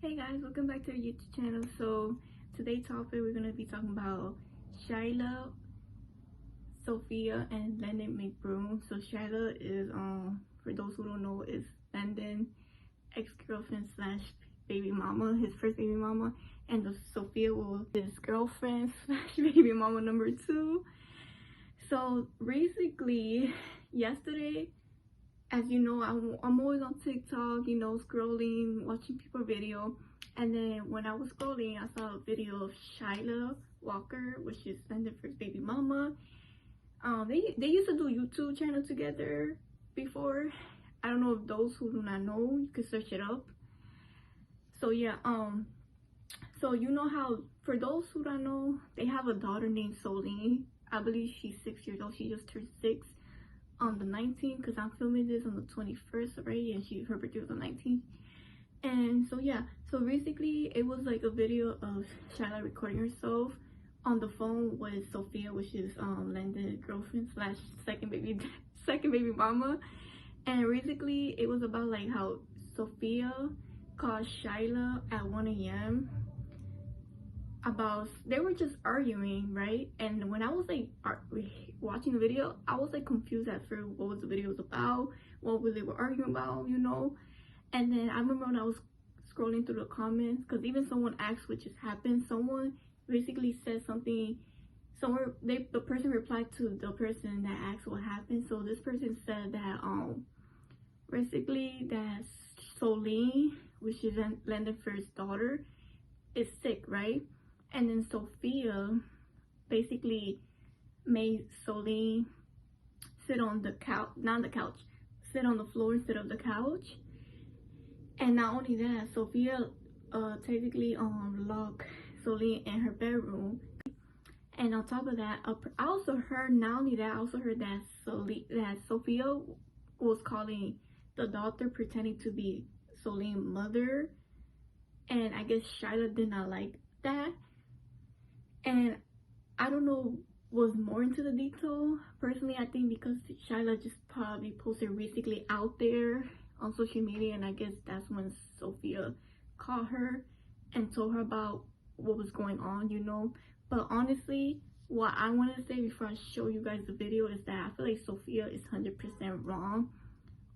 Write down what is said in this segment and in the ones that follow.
Hey guys, welcome back to our YouTube channel. So today's topic, we're gonna be talking about SHYLA, SOPHIA, and LANDON Mcbroom. So SHYLA is for those who don't know, is LANDON ex-girlfriend slash baby mama, his first baby mama, and the SOPHIA was his girlfriend slash baby mama number 2. So basically yesterday, as you know, I'm always on TikTok, you know, scrolling, watching people video. And then when I was scrolling, I saw a video of SHYLA Walker, which is LANDON's first baby mama. They used to do YouTube channel together before. I don't know if those who do not know, you can search it up. So yeah, so you know how, for those who don't know, they have a daughter named Soline. I believe she's 6 years old. She just turned 6 on the 19th, because I'm filming this on the 21st already, and her birthday was on the 19th. And so yeah, so basically it was like a video of SHYLA recording herself on the phone with SOPHIA, which is LANDON's girlfriend slash second baby mama. And basically it was about like how SOPHIA called SHYLA at 1 a.m. about, they were just arguing, right? And when I was like watching the video, I was like confused at first what was the video was about, what was they were arguing about, you know. And then I remember when I was scrolling through the comments, because even someone asked what just happened. Someone basically said something somewhere, the person replied to the person that asked what happened. So this person said that basically that Soline, which is LANDON's first daughter, is sick, right? And then SOPHIA basically made Soline sit on the couch, not the couch, sit on the floor instead of the couch. And not only that, SOPHIA technically locked Soline in her bedroom. And on top of that, I also heard, not only that, I also heard that SOPHIA was calling the doctor pretending to be Soline's mother. And I guess SHYLA did not like that. And I don't know what's more into the detail. Personally, I think because SHYLA just probably posted basically out there on social media, and I guess that's when SOPHIA called her and told her about what was going on, you know. But honestly, what I want to say before I show you guys the video is that I feel like SOPHIA is 100% wrong,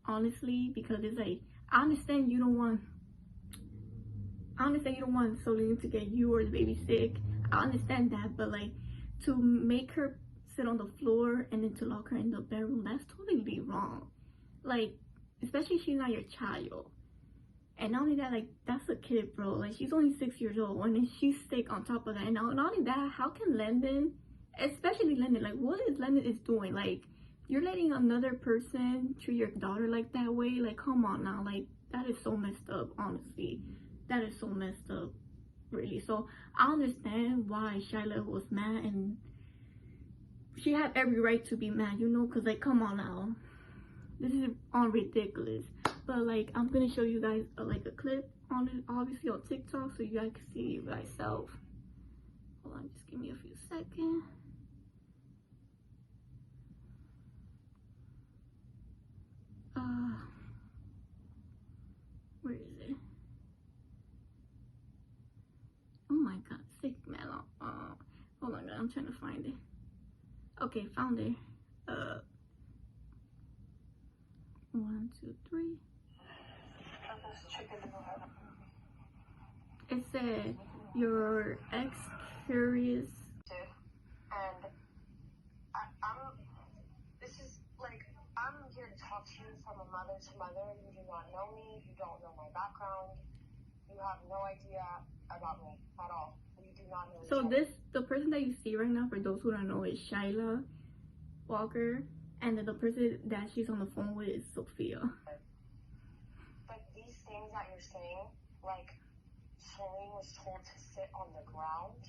honestly, because it's like, I understand you don't want Soline to get you or the baby sick. I understand that, but like, to make her sit on the floor and then to lock her in the bedroom, that's totally wrong. Like, especially she's not your child. And not only that, like, that's a kid, bro. Like, she's only 6 years old, and then she's sick on top of that. And not only that, how can LANDON, especially LANDON, like, what is LANDON is doing? Like, you're letting another person treat your daughter like that way? Like, come on now. Like, that is so messed up, honestly. That is so messed up, really. So I understand why SHYLA was mad, and she had every right to be mad, you know, because like, come on now, this is ridiculous. But like, I'm gonna show you guys like a clip on it, obviously on TikTok, so you guys can see it yourself. Hold on, just give me a few seconds. Where is it? Oh my god, sick man. Hold on, I'm trying to find it. Okay, found it. 1, 2, 3. It said your ex curious. And this is like, I'm here to talk to you from a mother to mother. You do not know me, you don't know my background, you have no idea about me at all. You do not know. So the person that you see right now, for those who don't know, is SHYLA Walker, and then the person that she's on the phone with is SOPHIA. But these things that you're saying, like Soline was told to sit on the ground,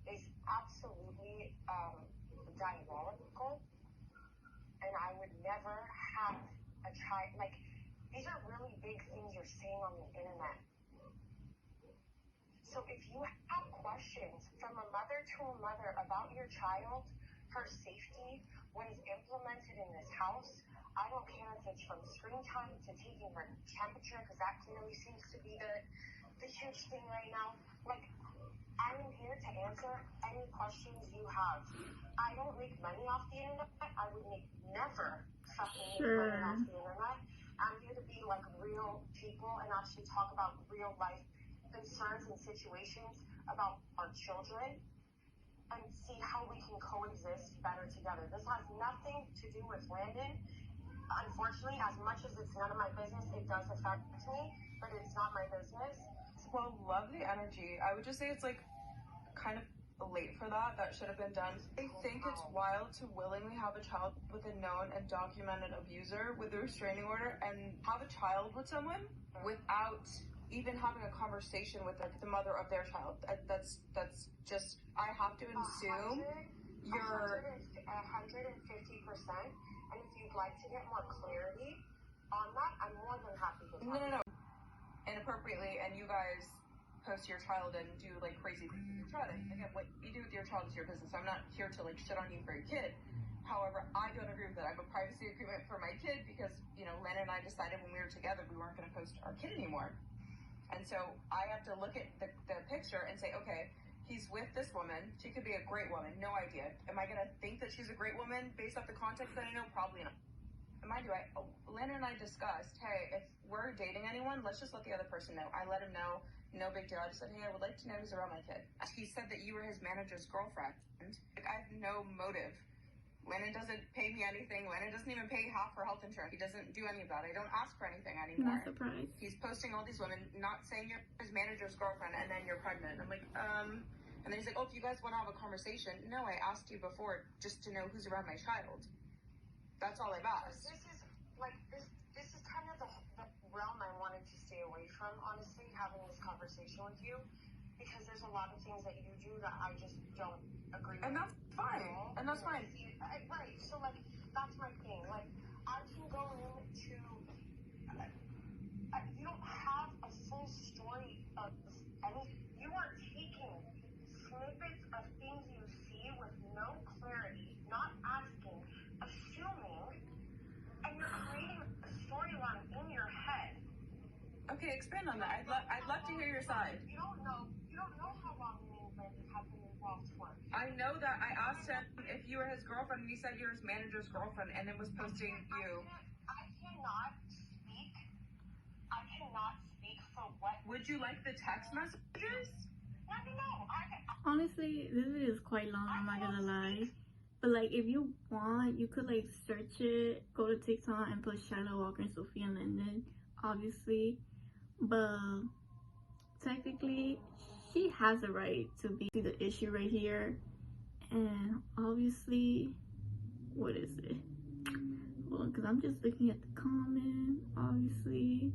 is absolutely diabolical. And I would never have a child. Like, these are really big things you're saying on the internet. So if you have questions from a mother to a mother about your child, her safety, what is implemented in this house, I don't care if it's from screen time to taking her temperature, because that clearly seems to be the the huge thing right now. Like, I'm here to answer any questions you have. I don't make money off the internet. I would never fucking make money off the internet. I'm here to be like real people and actually talk about real life concerns and situations about our children and see how we can coexist better together. This has nothing to do with Landon. Unfortunately, as much as it's none of my business, it does affect me, but it's not my business. Well, love the energy. I would just say it's like kind of late for that. That should have been done. I think it's wild to willingly have a child with a known and documented abuser with a restraining order and have a child with someone without even having a conversation with the mother of their child. That's just, I have to assume you're 150%. And if you'd like to get more clarity on that, I'm more than happy to talk. No. Inappropriately, and you guys post your child and do like crazy things with your child. Again, what you do with your child is your business. I'm not here to like shit on you for your kid. However, I don't agree with that. I have a privacy agreement for my kid because, you know, Landon and I decided when we were together we weren't going to post our kid anymore. And so I have to look at the picture and say, okay, he's with this woman. She could be a great woman. No idea. Am I going to think that she's a great woman based off the context that I know? Probably not. Mind you, Landon and I discussed, hey, if we're dating anyone, let's just let the other person know. I let him know. No big deal. I just said, hey, I would like to know who's around my kid. He said that you were his manager's girlfriend. Like, I have no motive. Landon doesn't pay me anything. Landon doesn't even pay half her health insurance. He doesn't do any of that. I don't ask for anything anymore. Not surprised. He's posting all these women, not saying you're his manager's girlfriend, and then you're pregnant. I'm like, and then he's like, oh, if you guys want to have a conversation. No, I asked you before just to know who's around my child. That's all I've asked. This is kind of the realm I wanted to stay away from, honestly, having this conversation with you, because there's a lot of things that you do that I just don't agree with. And that's fine. And that's fine. Right. So, like, that's my thing. Like, I can go into... you don't have a full story of anything. You are taking snippets of things you see with no clarity, not asking, assuming, and you're creating a storyline in your head. Okay, expand on that. I'd love to hear your side. You don't know how long me and Landon have been involved for. I know that. I asked him if you were his girlfriend, and he said you were his manager's girlfriend, and then was posting you. I cannot speak for what. Would you like the text messages? No. Honestly, this video is quite long, I'm not gonna lie. But like, if you want, you could like search it, go to TikTok and put SHYLA Walker and Sophia and Landon, obviously. But technically, she has a right to be the issue right here. And obviously, what is it? Well, because I'm just looking at the comment, obviously.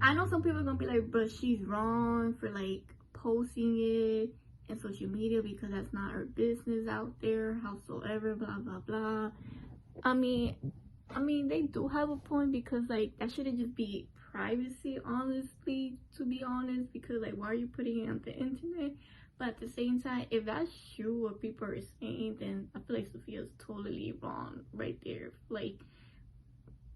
I know some people are gonna be like, but she's wrong for like posting it in social media because that's not her business out there, howsoever, blah blah blah. I mean they do have a point, because like that shouldn't just be privacy, honestly, to be honest, because like why are you putting it on the internet? But at the same time, if that's true what people are saying, then I feel like Sophia's totally wrong right there. Like,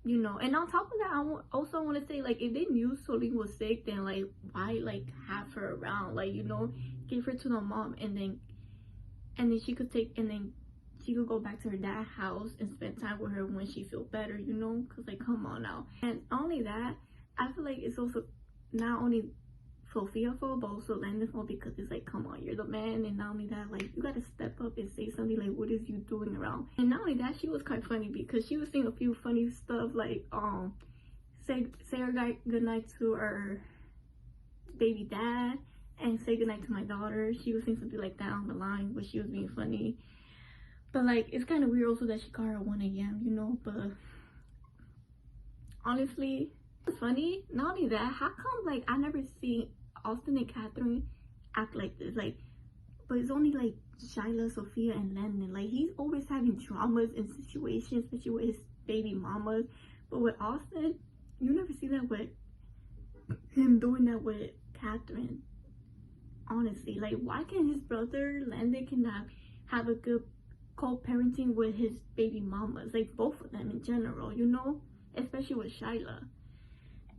you know, and on top of that, I also want to say, like, if they knew Sophia was sick, then like why like have her around? Like, you know, give her to the mom, and then she could she could go back to her dad's house and spend time with her when she feel better, you know, because like, come on now. And not only that, I feel like it's also not only Sophia fault, but also Landon's fault, because it's like, come on, you're the man. And not only that, like, you gotta step up and say something like, what is you doing around? And not only that, she was quite funny because she was saying a few funny stuff like, say her goodnight to her baby dad and say goodnight to my daughter. She was saying something like that on the line, but she was being funny. But like, it's kind of weird also that she called her 1 a.m., you know. But honestly, it's funny. Not only that, how come like I never see Austin and Catherine act like this? Like, but it's only like SHYLA, Sophia, and Landon. Like, he's always having dramas in situations, especially with his baby mamas. But with Austin, you never see that with him doing that with Catherine. Honestly, like, why can't his brother Landon cannot have a good co-parenting with his baby mamas, like both of them in general, you know, especially with SHYLA.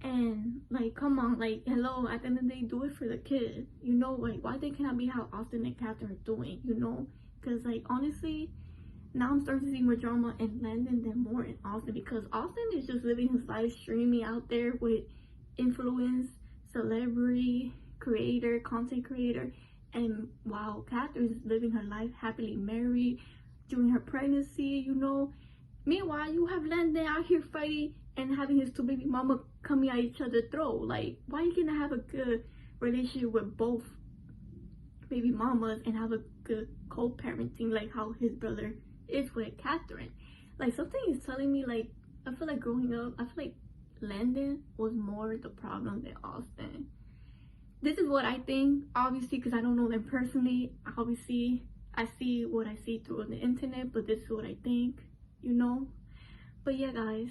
And like, come on, like, hello, at the end of the day, do it for the kid, you know, like, why they cannot be how Austin and Catherine are doing, you know? Because like, honestly, now I'm starting to see more drama in Landon than more in Austin, because Austin is just living his life streaming out there with influence, celebrity, creator, content creator, and while Catherine's living her life happily married during her pregnancy, you know. Meanwhile, you have Landon out here fighting and having his two baby mama coming at each other's throat. Like, why you gonna have a good relationship with both baby mamas and have a good co-parenting like how his brother is with Catherine? Like, something is telling me, like, I feel like growing up, I feel like Landon was more the problem than Austin. This is what I think, obviously, because I don't know them personally. Obviously, I see what I see through the internet, but this is what I think, you know. But yeah, guys,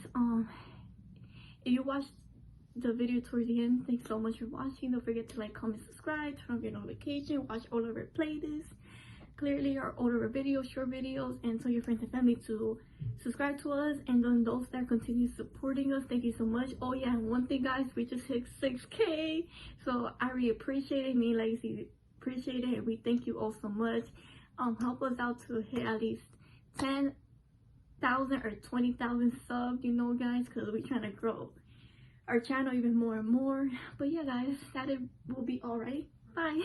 if you watched the video towards the end, thanks so much for watching. Don't forget to like, comment, subscribe, turn on your notification, watch all of our playlists, clearly our older videos, short videos, and tell your friends and family to subscribe to us. And then those that continue supporting us, thank you so much. Oh yeah, and one thing, guys, we just hit 6K, so I really appreciate it. Me and Legacy appreciate it, and we thank you all so much. Help us out to hit at least 10,000 or 20,000 subs, you know, guys, because we're trying to grow our channel even more and more. But yeah, guys, that it will be all right. Bye.